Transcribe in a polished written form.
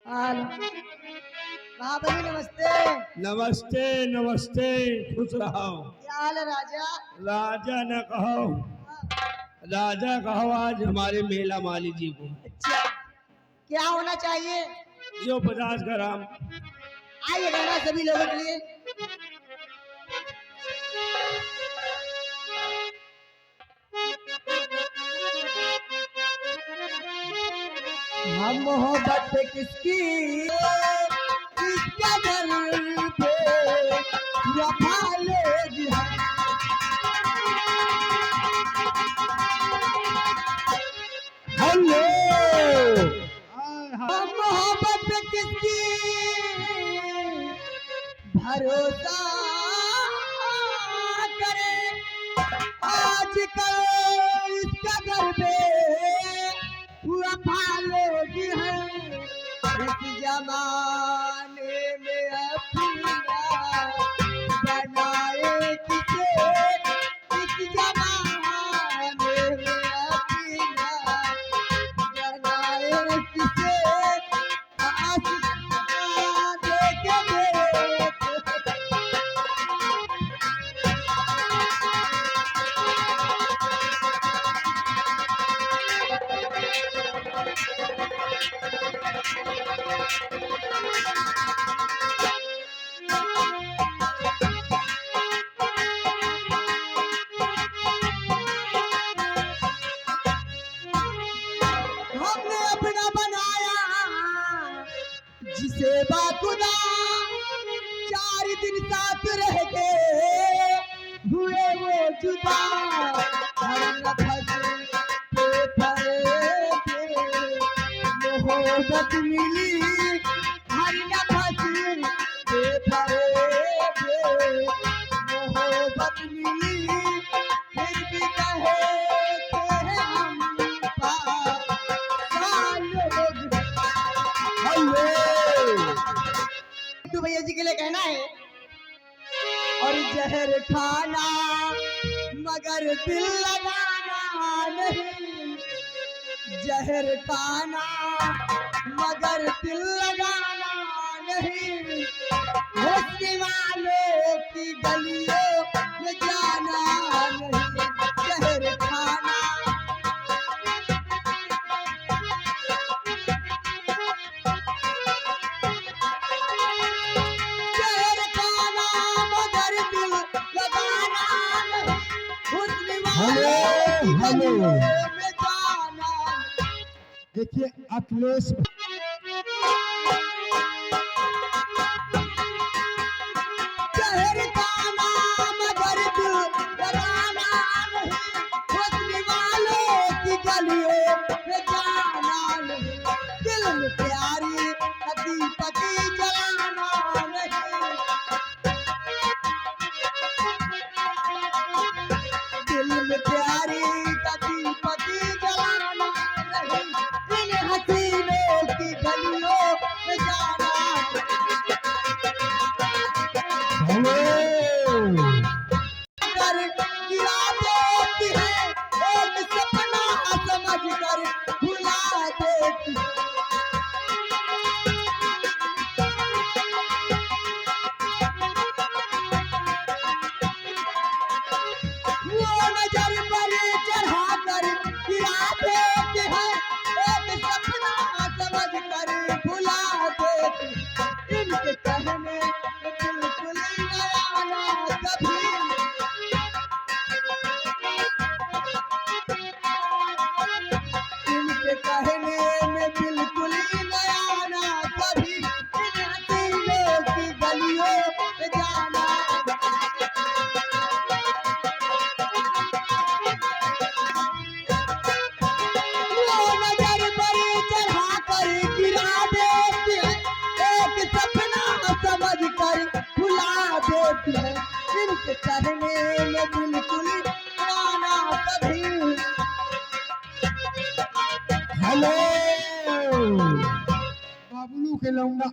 हाल महाबली नमस्ते। नमस्ते नमस्ते, खुश रहो। क्या हाल है राजा? राजा न कहो, राजा कहो आज हमारे मेला माली जी को। अच्छा, क्या होना चाहिए? यो 50 ग्राम। आइए गाना सभी लोगों के लिए। हम मोहब्बत किसकी किसके दर पे वफा लोग हैं। हेलो, हम मोहब्बत किसकी भरोसा करे आजकल इसका घर पे वफा लोग हैं। इस जमाने में अपना बनाए किसे, इस जमाने में अपना बनाए किसे आशिक़ देके देखो। हमने अपना बनाया जिसे बाखुदा 4 दिन साथ रह के हुए वो जुदा। हर नफस पे फरेब मोहब्बत मिली, हर नफस पे फरेब मोहब्बत मिली, फिर भी कहे थे हम तो भैया जी के लिए कहना है। और जहर खाना मगर दिल लगाना नहीं, जहर खाना मगर दिल लगाना नहीं, हुस्न वालों की गलियों में जाना नहीं। जहर खाना हेलो, देखिए अखिलेश जहर का नाम मगर दिल लगाना नहीं, हुस्न वालों की गलियों में जाना नहीं। दिल में प्यारी दीपक जलाना नहीं, दिल में प्यारी दीपक जलाना नहीं, इन हसीनों की गलियों में जाना। कर गिरा देती है एक सपना समझ कर भुला देती है। वो नजर पर चढ़ा कर गिरा देती है एक सपना समझ कर भुला देती है। इनके कहने में बिल्कुल नया ना कभी, इनके कहने में बिल्कुल नया ना कभी, इन हसीनों की गलियों में जाना। वो नजर पर चढ़ा कर गिरा देती है एक सपना समझ कर भुला देती है। इनके कहने में बिल्कुल आना कभी। हेलो, बाबुलू के लौंडा।